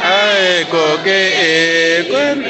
ai cô kê quân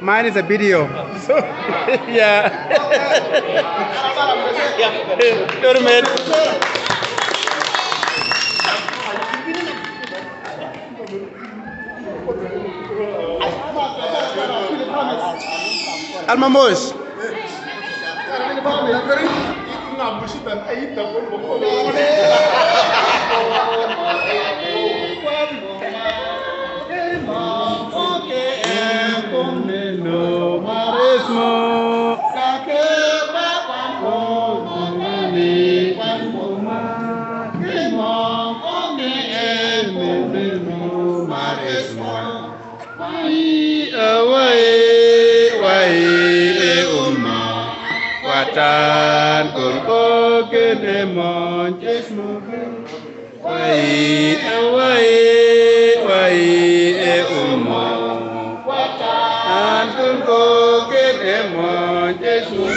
Mine is a video. So, yeah. Almamos. Tan con có cái đêm mòn chết mơ quay tan con có cái đêm mòn chết mơ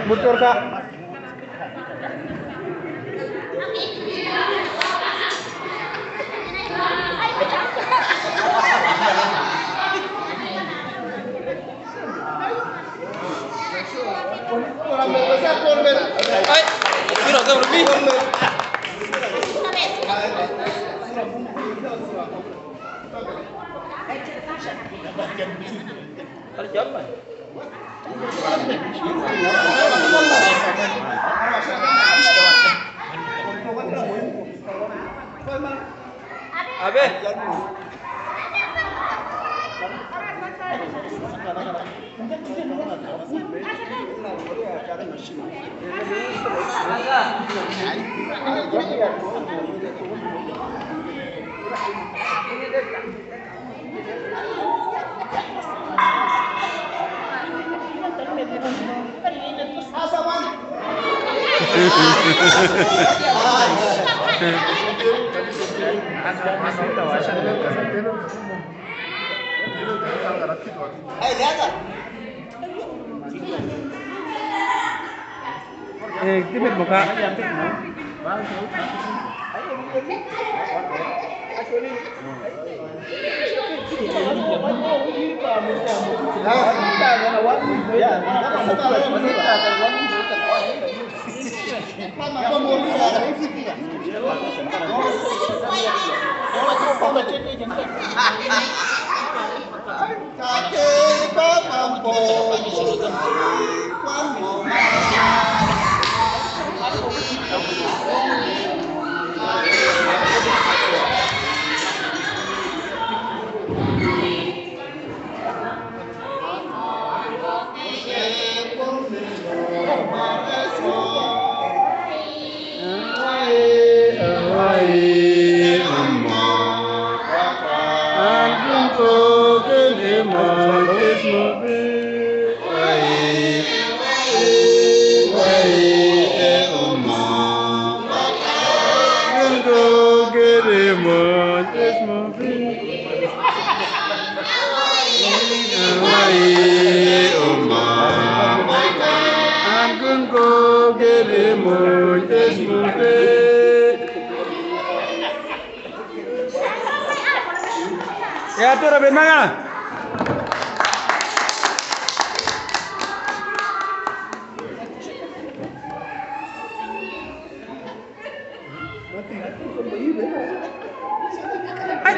Butur Kak. Timit mo Kak. Ya tuh Robin mana?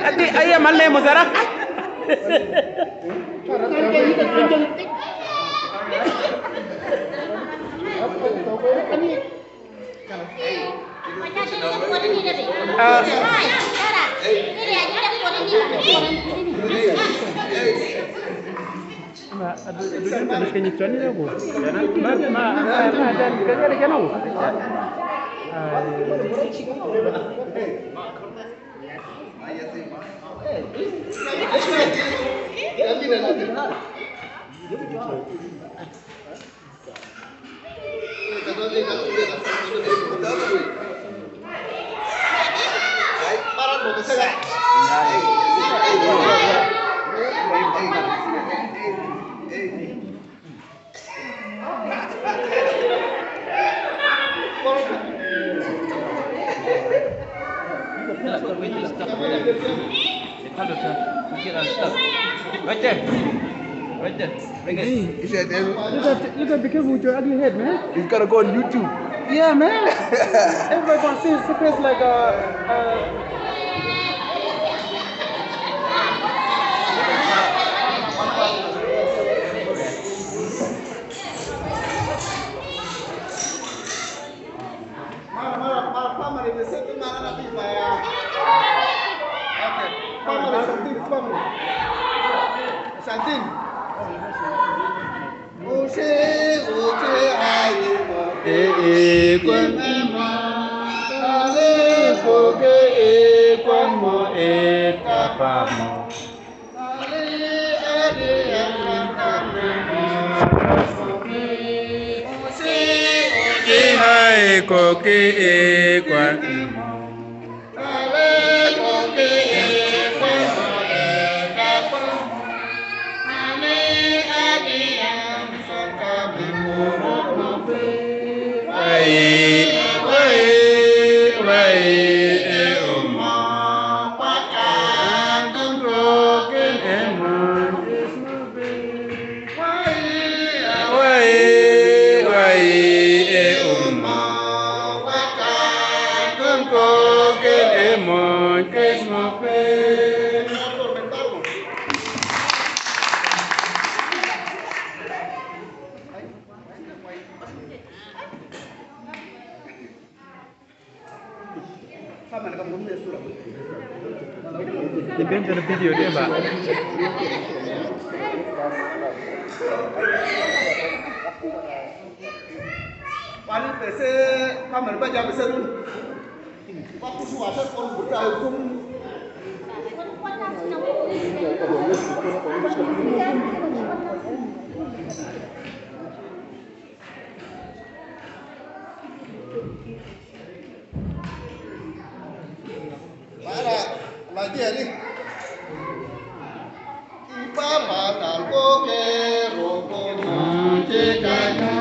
Ati ayah mana yang musara? Terus kenyituan ini aku. Para Right there. Right there. Bring it. He said, You gotta be careful with your ugly head, man. he's gotta go on YouTube. Yeah, man. Everybody gonna see his face like depende do video dia, Mbak. Paling biasa kamar baca besar dulu. Waktu suara pun berdahukum. Mana lagi ni? Ipa bakal koke roko cekanya.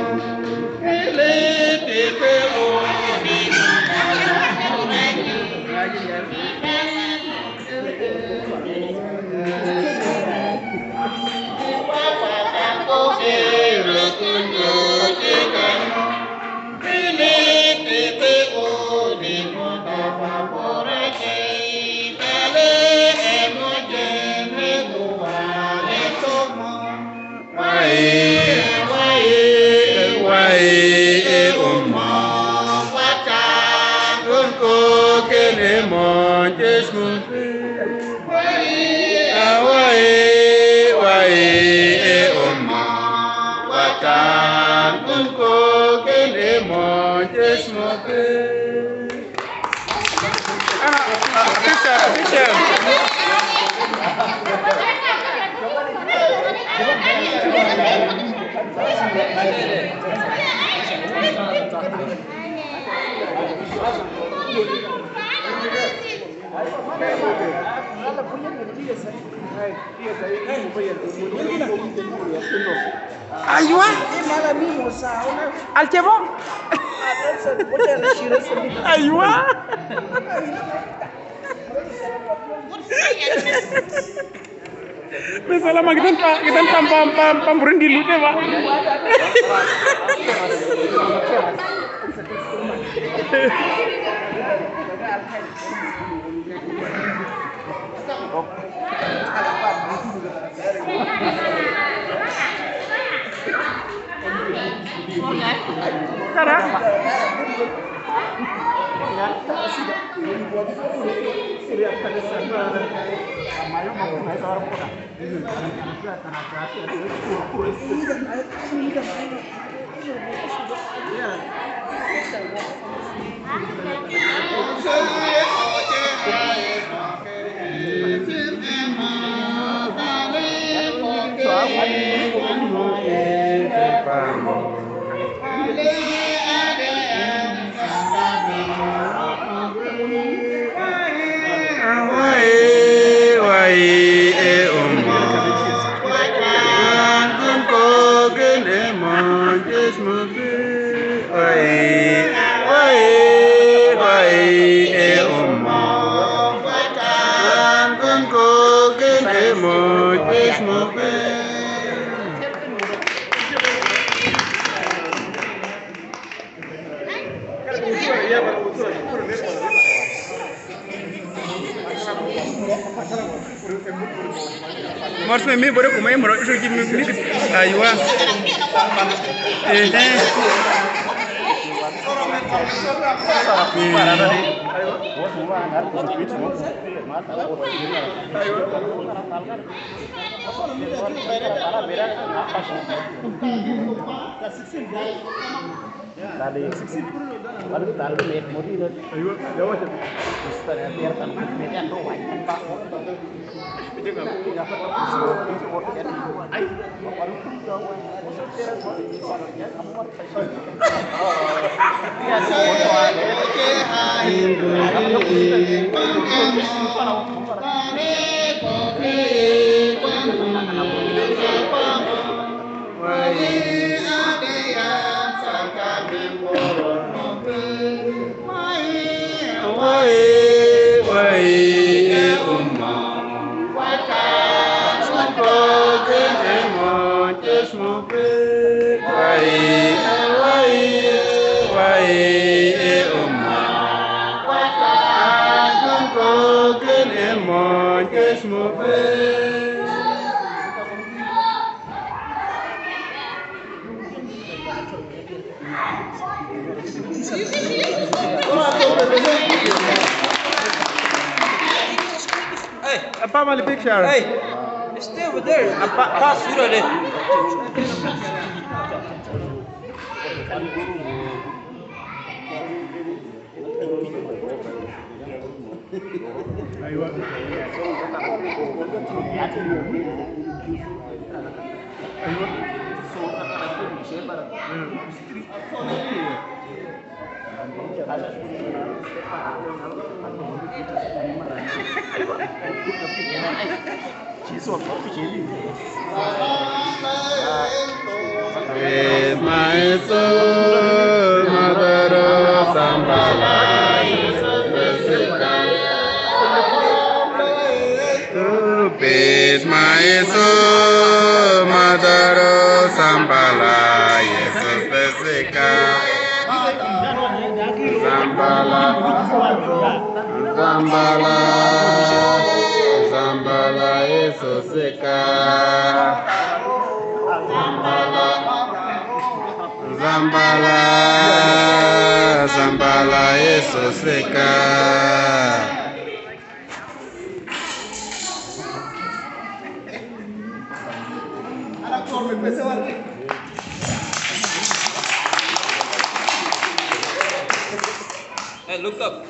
Aywa Alcebo Aywa Misalnya mah kita pam berendi lu deh, Pak. Cara? Maksudnya mi boleh kumai merok itu kimi mi aywa. Apa mali picture? Hey, stay over there. Apa surah deh. My soul, mother of Sambala, to peace, my soul, mother of Sambala, Jesus Pesika, Zambala, Zambala, Zambala, Jesus Pesika. Zambala, Zambala, Yesu seka. Hey, look up.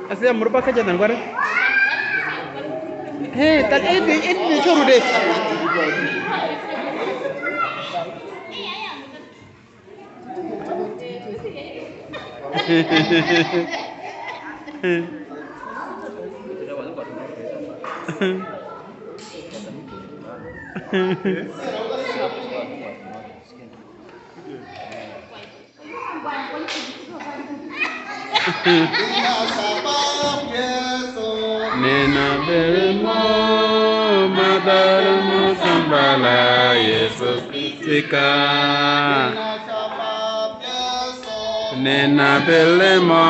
Asli merupakan jangan bareng. Hei, tak ini suruh deh. Nena bermo, madamu Zambala, Yesu seka. Nena belemo,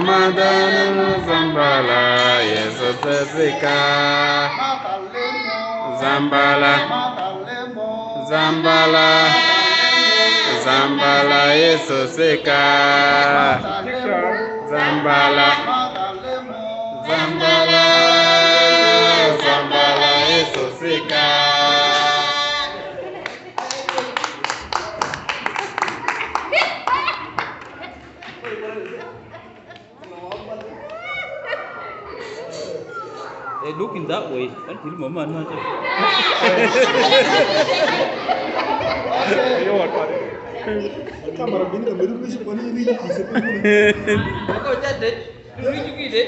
madamu Zambala, Yesu seka. Zambala, Zambala, Zambala, Yesu seka. Zambala, Zambala, Zambala, Yesu seka. Hey, look in that way. Kan film mama aja. Kamera bini kamera bini sih paling ini bisa pun. Kau jadi dulu juga deh.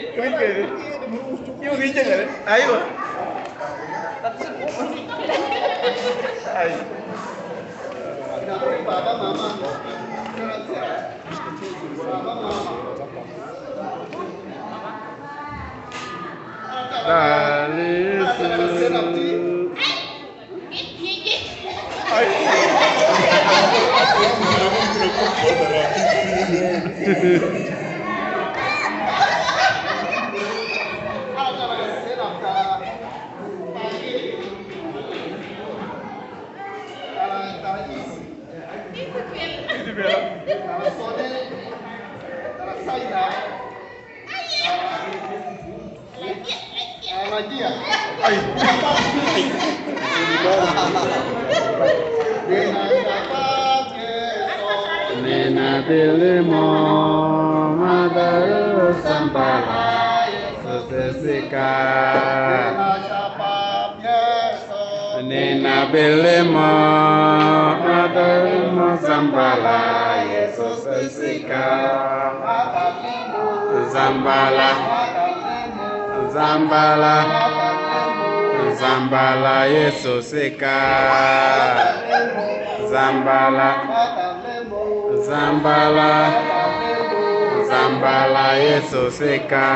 Ibu bisa kan? Ayo. Ayo. Baba mama. Baba mama. Dale Yesu. Nena Bilimo Mother Sambala Sosesika Nena Bilimo Mother Sambala Sosesika Zambala Zambala Zambala Yesosika Zambala Zambala Zambala Yesosika.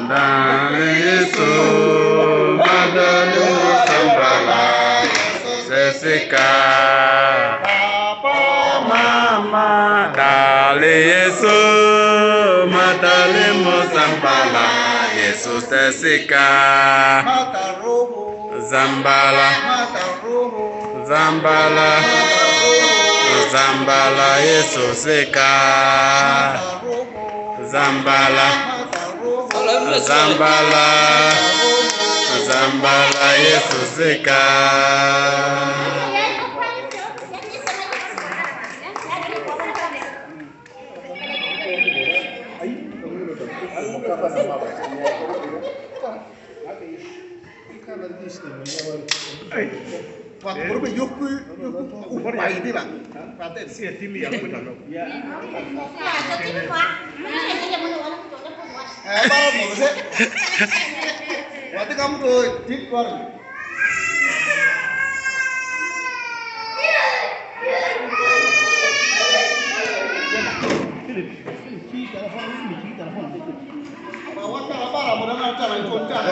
Dale Yesu Madale Sambala Sesika Mama Dale Yesu Madale Sambala Yesu Sesika Zambala Zambala Zambala Yesu Seka Zambala Zambala Zambala Yesu Seka Waktu baru yukku upai ini lah. Paten. Baru mau sih. Waktu kamu tuh di luar. Bawa apa? Mudah macam itu concang.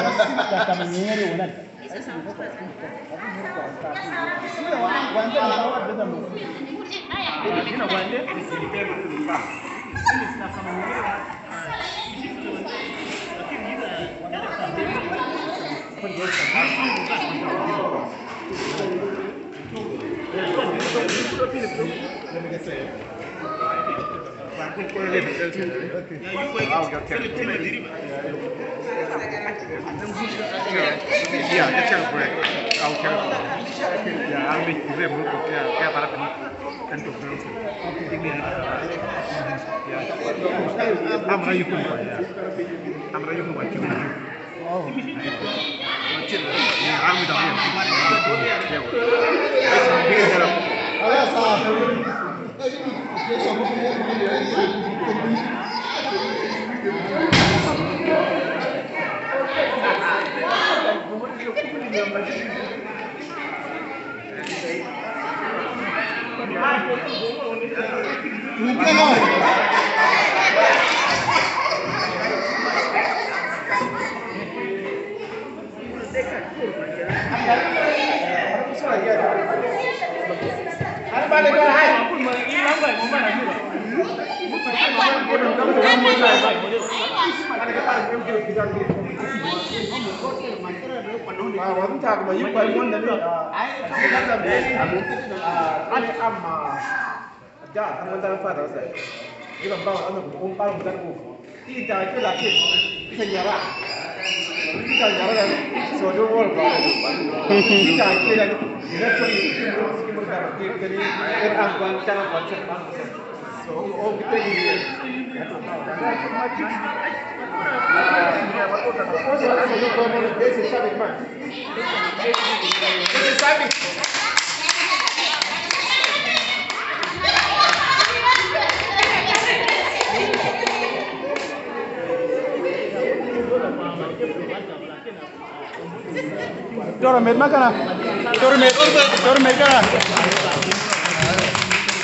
Dormet makana. Dormet kana.